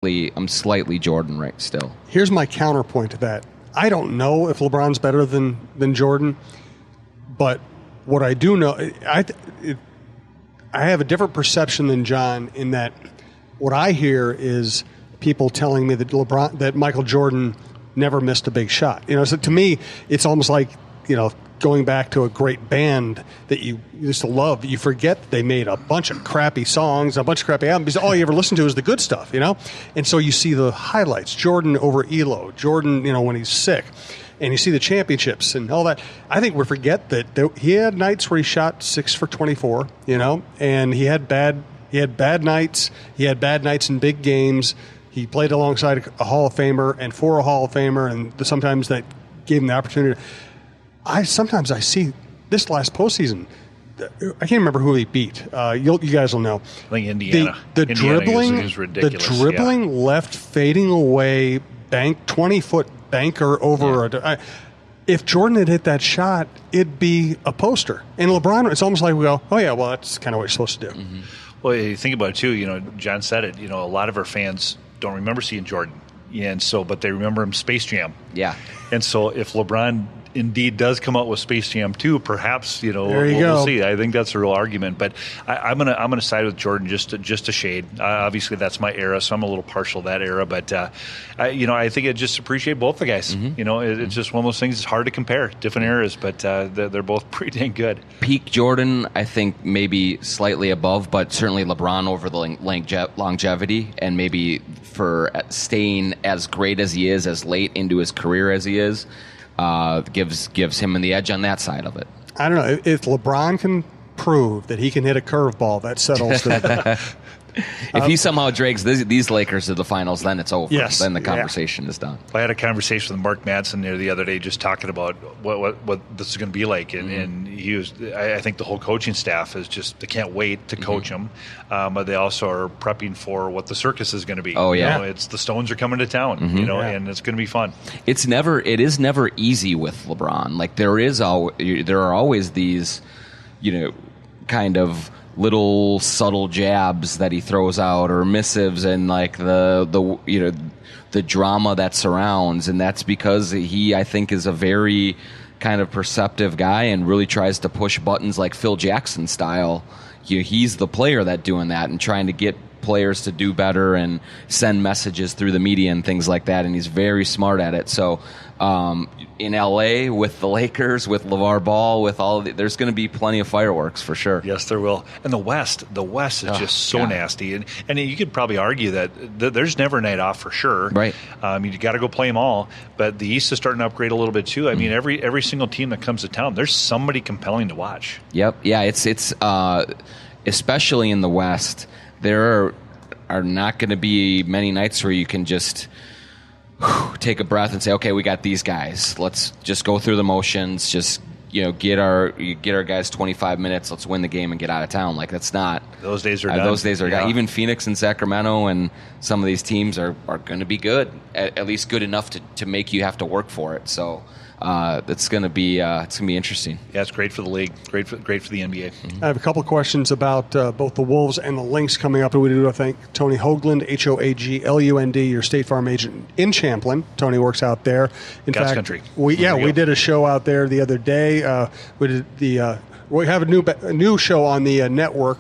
slightly Jordan right still. Here's my counterpoint to that. I don't know if LeBron's better than Jordan, but what I do know, I have a different perception than John in that what I hear is people telling me that Michael Jordan never missed a big shot. So to me, it's almost like, going back to a great band that you used to love, you forget they made a bunch of crappy songs, a bunch of crappy albums, because all you ever listen to is the good stuff, And so you see the highlights, Jordan over Elo, Jordan, when he's sick, and you see the championships and all that. I think we forget that he had nights where he shot 6 for 24, and he had bad nights. He had bad nights in big games. He played alongside a Hall of Famer and for a Hall of Famer, and sometimes that gave him the opportunity. Sometimes I see this last postseason. I can't remember who he beat. You guys will know. I think Indiana. The Indiana dribbling is ridiculous. The dribbling left, fading away, 20-foot banker over. If Jordan had hit that shot, it'd be a poster. And LeBron, it's almost like we go, oh yeah, well that's kind of what you're supposed to do. Mm-hmm. Well, you think about it too. John said it. A lot of our fans don't remember seeing Jordan, but they remember him Space Jam. Yeah. And so if LeBron indeed does come out with Space Jam 2, perhaps we'll see. I think that's a real argument, but I'm gonna side with Jordan just a shade. Obviously, that's my era, so I'm a little partial to that era. But I think I just appreciate both the guys. Mm-hmm. It's just one of those things. It's hard to compare different eras, but they're both pretty dang good. Peak Jordan, I think maybe slightly above, but certainly LeBron over the longevity, and maybe for staying as great as he is, as late into his career as he is. Gives him the edge on that side of it. I don't know. If LeBron can prove that he can hit a curveball, that settles the If he somehow drags these Lakers to the finals, then it's over. Yes. Then the conversation is done. I had a conversation with Mark Madsen there the other day, just talking about what this is going to be like, and he was. I think the whole coaching staff is just, they can't wait to coach him, but they also are prepping for what the circus is going to be. Oh yeah, it's the Stones are coming to town, and it's going to be fun. It is never easy with LeBron. Like there are always these, kind of little subtle jabs that he throws out, or missives, and like the drama that surrounds, and that's because he, I think, is a very kind of perceptive guy and really tries to push buttons like Phil Jackson style. He's the player that doing that and trying to get players to do better and send messages through the media and things like that, and he's very smart at it. So in LA with the Lakers, with LeVar Ball, with all of there's going to be plenty of fireworks for sure. Yes, there will. And the West is just so nasty, and you could probably argue that there's never a night off for sure. Right. You got to go play them all, but the East is starting to upgrade a little bit too. I mean, every single team that comes to town, there's somebody compelling to watch. Yep. Yeah. It's especially in the West. There are not going to be many nights where you can just take a breath and say, okay, we got these guys. Let's just go through the motions. Just get our guys 25 minutes. Let's win the game and get out of town. Like that's not. Those days are done. Those days are gone. Even Phoenix and Sacramento and some of these teams are going to be good, at least good enough to make you have to work for it. So. It's going to be interesting. Yeah, it's great for the league, great for the NBA. I have a couple of questions about both the Wolves and the Lynx coming up, and we do want to thank Tony Hoagland, Hoaglund, your State Farm agent in Champlin. Tony works out there. In God's fact, country. We did a show out there the other day. We have a new show on the network.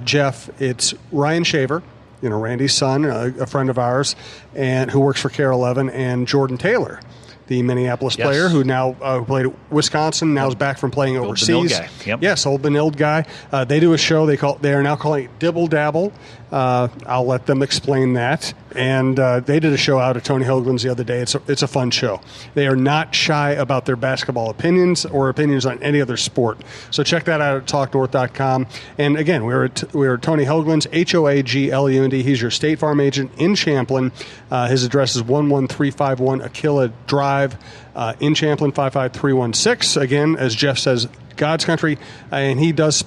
Jeff, it's Ryan Shaver, Randy's son, a friend of ours, and who works for Care 11, and Jordan Taylor, the Minneapolis player who now played at Wisconsin, now is back from playing overseas. Old Benilde guy. Yep. Yes, old Benilde guy. They do a show. They are now calling it Dibble Dabble. I'll let them explain that. And they did a show out at Tony Hoagland's the other day. It's a fun show. They are not shy about their basketball opinions or opinions on any other sport. So check that out at talknorth.com. And again, we're at Tony Hoagland's, Hoaglund. He's your State Farm agent in Champlin. His address is 11351 Aquila Drive in Champlin, 55316. Again, as Jeff says, God's country. And he does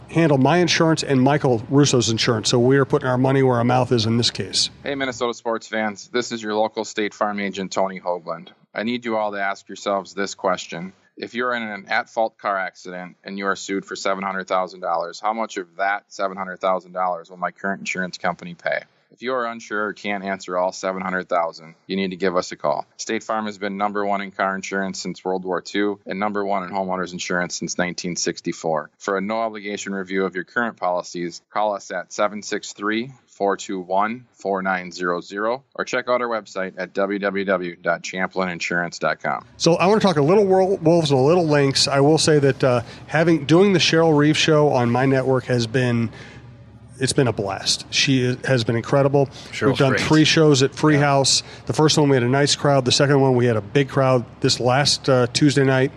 handle my insurance and Michael Russo's insurance. So we are putting our money where our mouth is in this case. Hey, Minnesota sports fans. This is your local State Farm agent, Tony Hoagland. I need you all to ask yourselves this question. If you're in an at-fault car accident and you are sued for $700,000, how much of that $700,000 will my current insurance company pay? If you are unsure or can't answer all 700,000, you need to give us a call. State Farm has been number one in car insurance since World War II and number one in homeowners insurance since 1964. For a no-obligation review of your current policies, call us at 763-421-4900 or check out our website at www.champlininsurance.com. So I want to talk a little Wolves and a little Lynx. I will say that doing the Cheryl Reeve show on my network has been a blast. She has been incredible. We've done 3 shows at Free House. The first one we had a nice crowd. The second one we had a big crowd. This last Tuesday night,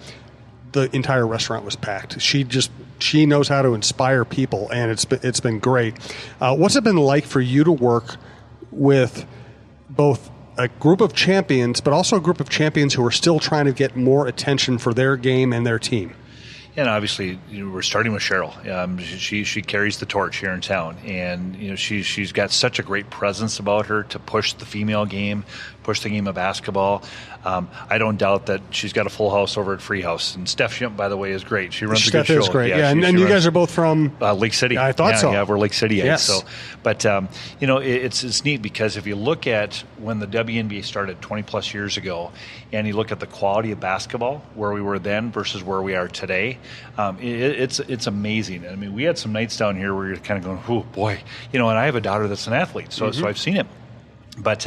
the entire restaurant was packed. She knows how to inspire people, and it's been great. What's it been like for you to work with both a group of champions, but also a group of champions who are still trying to get more attention for their game and their team? And obviously, we're starting with Cheryl. She carries the torch here in town, and she's got such a great presence about her to push the female game, push the game of basketball. I don't doubt that she's got a full house over at Free House. And Steph Shimp, by the way, is great. She runs a good show. Steph is great. Yeah, and you guys are both from Lake City. I thought so. Yeah, we're Lake City. Yes. So, but it's neat because if you look at when the WNBA started 20 plus years ago, and you look at the quality of basketball where we were then versus where we are today, it's amazing. I mean, we had some nights down here where you're kind of going, oh boy, and I have a daughter that's an athlete, so I've seen it. But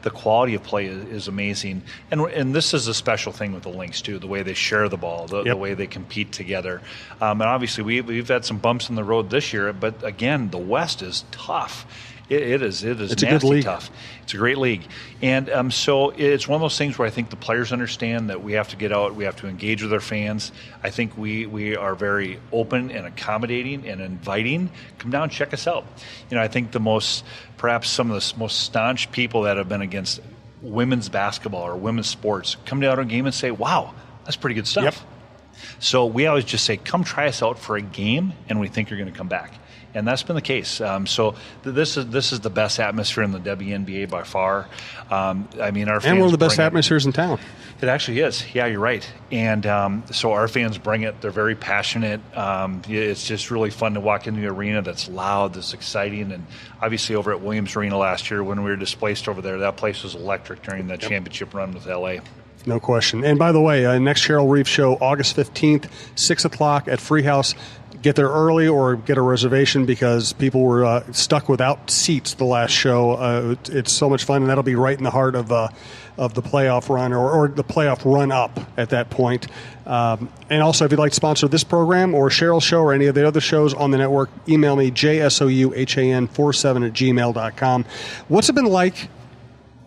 the quality of play is amazing. And this is a special thing with the Lynx, too, the way they share the ball, the way they compete together. And obviously, we've had some bumps in the road this year. But, again, the West is tough. It is it's nasty a good league. Tough. It's a great league. And so it's one of those things where I think the players understand that we have to get out, we have to engage with our fans. I think we are very open and accommodating and inviting. Come down and check us out. I think perhaps some of the most staunch people that have been against women's basketball or women's sports come down to a game and say, wow, that's pretty good stuff. Yep. So we always just say, come try us out for a game, and we think you're going to come back. And that's been the case. So this is the best atmosphere in the WNBA by far. Our fans and one of the best atmospheres in town. It actually is. Yeah, you're right. And so our fans bring it. They're very passionate. It's just really fun to walk into the arena that's loud, that's exciting. And obviously over at Williams Arena last year when we were displaced over there, that place was electric during the championship run with LA. No question. And by the way, next Cheryl Reeve show, August 15th, 6 o'clock at Free House. Get there early or get a reservation because people were stuck without seats the last show. It's so much fun, and that'll be right in the heart of the playoff run or the playoff run up at that point. And also, if you'd like to sponsor this program or Cheryl's show or any of the other shows on the network, email me, jsouhan47@gmail.com. What's it been like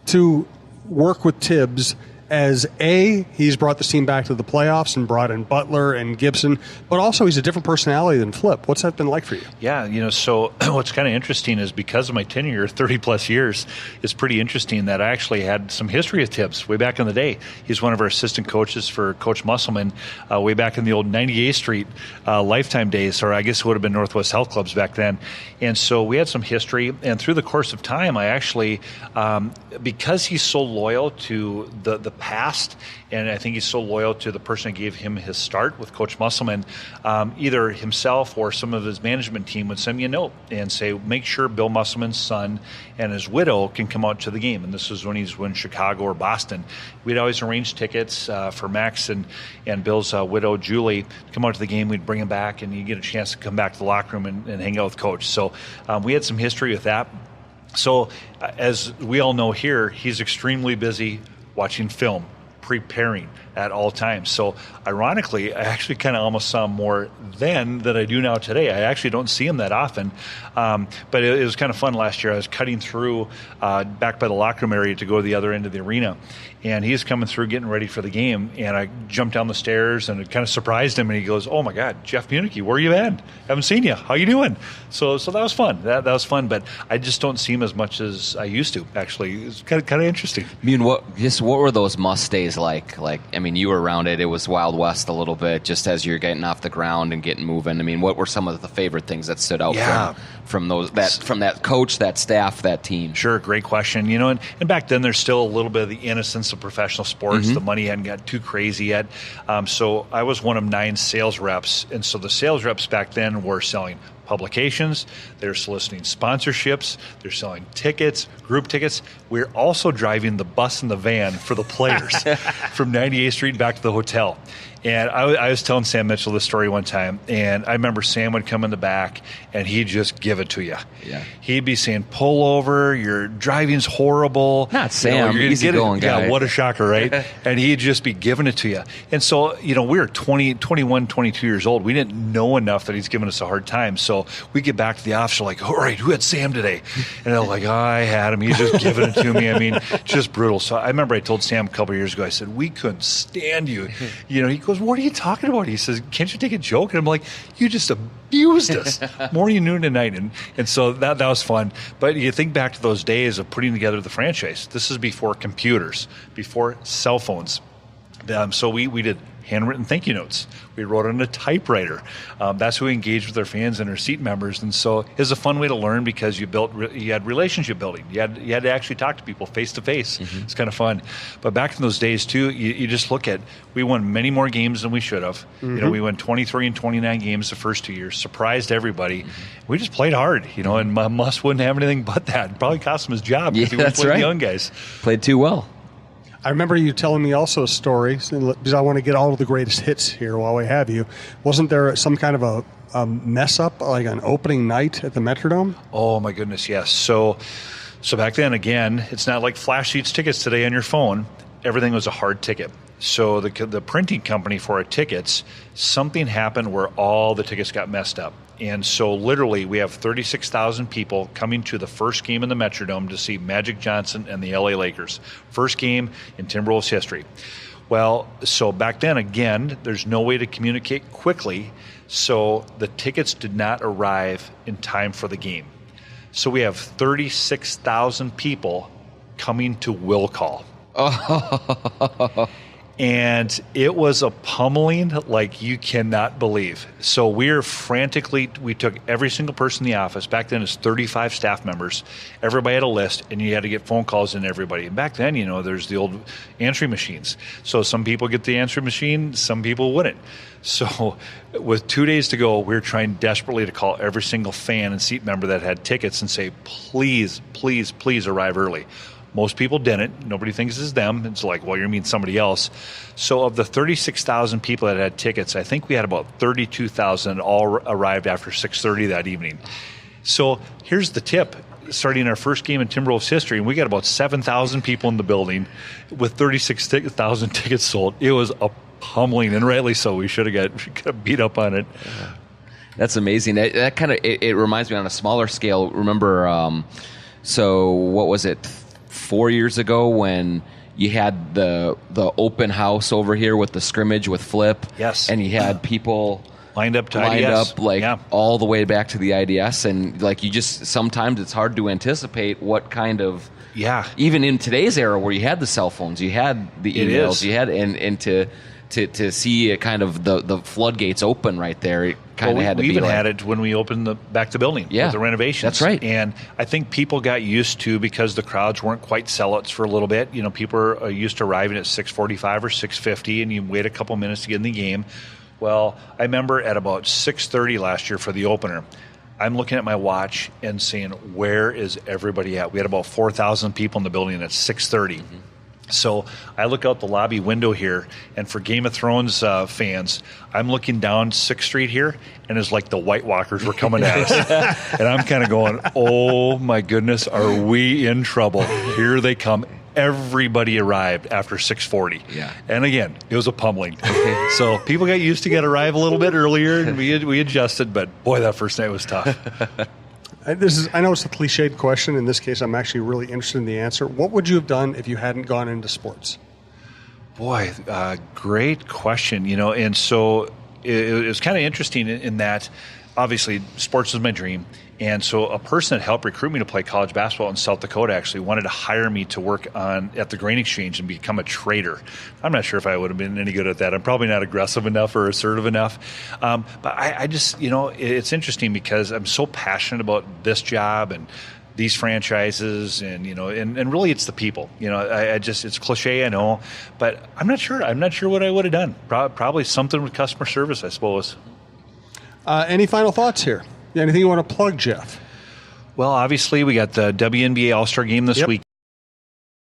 to work with Tibbs as he's brought this team back to the playoffs and brought in Butler and Gibson, but also he's a different personality than Flip. What's that been like for you? Yeah, so what's kind of interesting is because of my tenure, 30-plus years, it's pretty interesting that I actually had some history with Tibbs way back in the day. He's one of our assistant coaches for Coach Musselman way back in the old 98th Street Lifetime days, or I guess it would have been Northwest Health Clubs back then. And so we had some history, and through the course of time, I actually, because he's so loyal to the past, and I think he's so loyal to the person who gave him his start with Coach Musselman, either himself or some of his management team would send me a note and say, make sure Bill Musselman's son and his widow can come out to the game. And this was when he's in Chicago or Boston. We'd always arrange tickets for Max and Bill's widow, Julie, to come out to the game. We'd bring him back, and he'd get a chance to come back to the locker room and hang out with Coach. So we had some history with that. So as we all know here, he's extremely busy watching film, preparing at all times. So ironically, I actually kind of almost saw him more then than I do now today. I actually don't see him that often. But it was kind of fun last year. I was cutting through back by the locker room area to go to the other end of the arena. And he's coming through getting ready for the game. And I jumped down the stairs and it kind of surprised him. And he goes, oh, my God, Jeff Munneke, where you been? Haven't seen you. How you doing? So that was fun. That was fun. But I just don't see him as much as I used to, actually. It's kind of interesting. I mean, what were those must days like? You were around it. It was Wild West a little bit, just as you're getting off the ground and getting moving. I mean, what were some of the favorite things that stood out from that coach, that staff, that team? Sure, great question. And back then there's still a little bit of the innocence of professional sports. Mm-hmm. The money hadn't got too crazy yet. So I was one of 9 sales reps, and so the sales reps back then were selling publications, they're soliciting sponsorships, they're selling tickets, group tickets. We're also driving the bus and the van for the players from 98th Street back to the hotel. And I was telling Sam Mitchell this story one time, and I remember Sam would come in the back, and he'd just give it to you. Yeah. He'd be saying, pull over, your driving's horrible. Not Sam, you're easy going guy. Yeah, what a shocker, right? And he'd just be giving it to you. And so, we were 21, 22 years old. We didn't know enough that he's giving us a hard time. So we get back to the office, we're like, all right, who had Sam today? And they're like, I had him. He's just giving it to me. I mean, just brutal. So I remember I told Sam a couple of years ago, I said, we couldn't stand you. He goes, what are you talking about? He says, can't you take a joke? And I'm like, you just abused us morning, noon, and night. And so that was fun. But you think back to those days of putting together the franchise. This is before computers, before cell phones. So we did handwritten thank you notes. We wrote on a typewriter. That's how we engaged with our fans and our seat members. And so it was a fun way to learn because you had relationship building. You had to actually talk to people face to face. It's kind of fun. But back in those days too, you just look at, we won many more games than we should have. Mm-hmm. We won 23 and 29 games the first 2 years, surprised everybody. We just played hard, and Muss wouldn't have anything but that. It probably cost him his job because he was playing the young guys. Played too well. I remember you telling me also a story, because I want to get all of the greatest hits here while we have you. Wasn't there some kind of a mess up, like an opening night at the Metrodome? Oh, my goodness, yes. So back then, again, it's not like flash sheets tickets today on your phone. Everything was a hard ticket. So the printing company for our tickets, something happened where all the tickets got messed up. And so literally we have 36,000 people coming to the first game in the Metrodome to see Magic Johnson and the LA Lakers. First game in Timberwolves history. Well, so back then, again, there's no way to communicate quickly. So the tickets did not arrive in time for the game. So we have 36,000 people coming to will call. And it was a pummeling like you cannot believe. So we took every single person in the office. Back then it's 35 staff members. Everybody had a list, and you had to get phone calls in everybody. And back then, there's the old answering machines. So some people get the answering machine, some people wouldn't. So with 2 days to go, we were trying desperately to call every single fan and seat member that had tickets and say, please, please, please arrive early. Most people didn't. Nobody thinks it's them. It's like, well, you mean somebody else. So of the 36,000 people that had tickets, I think we had about 32,000 all arrived after 6:30 that evening. So here's the tip. Starting our first game in Timberwolves history, and we got about 7,000 people in the building with 36,000 tickets sold. It was a pummeling, and rightly so. We should have got beat up on it. That's amazing. That kind of it reminds me on a smaller scale. Remember, so what was it? 4 years ago when you had the open house over here with the scrimmage with Flip. Yes. And you had people lined up all the way back to the IDS, and sometimes it's hard to anticipate what kind of even in today's era where you had the cell phones, you had the emails, you had and to see it kind of the floodgates open right there. It kind of had to be. We even had it when we opened back the building with the renovations. That's right. And I think people got used to, because the crowds weren't quite sellouts for a little bit. People are used to arriving at 6:45 or 6:50, and you wait a couple minutes to get in the game. Well, I remember at about 6:30 last year for the opener, I'm looking at my watch and saying, where is everybody at? We had about 4,000 people in the building at 6:30. Mm-hmm. So I look out the lobby window here, and for Game of Thrones fans, I'm looking down 6th Street here, and it's like the White Walkers were coming at us. And I'm kind of going, oh my goodness, are we in trouble? Here they come. Everybody arrived after 6:40. Yeah. And again, it was a pummeling. So people got used to arrive a little bit earlier, and we adjusted, but boy, that first night was tough. I know it's a cliched question. In this case, I'm actually really interested in the answer. What would you have done if you hadn't gone into sports? Boy, great question. And so it was kind of interesting in that obviously sports is my dream. And so a person that helped recruit me to play college basketball in South Dakota actually wanted to hire me to work at the grain exchange and become a trader. I'm not sure if I would have been any good at that. I'm probably not aggressive enough or assertive enough. But I just, it's interesting because I'm so passionate about this job and these franchises and really it's the people. It's cliche, I know, but I'm not sure what I would have done. Probably something with customer service, I suppose. Any final thoughts here? Anything you want to plug, Jeff? Well, obviously we got the WNBA All-Star game this week.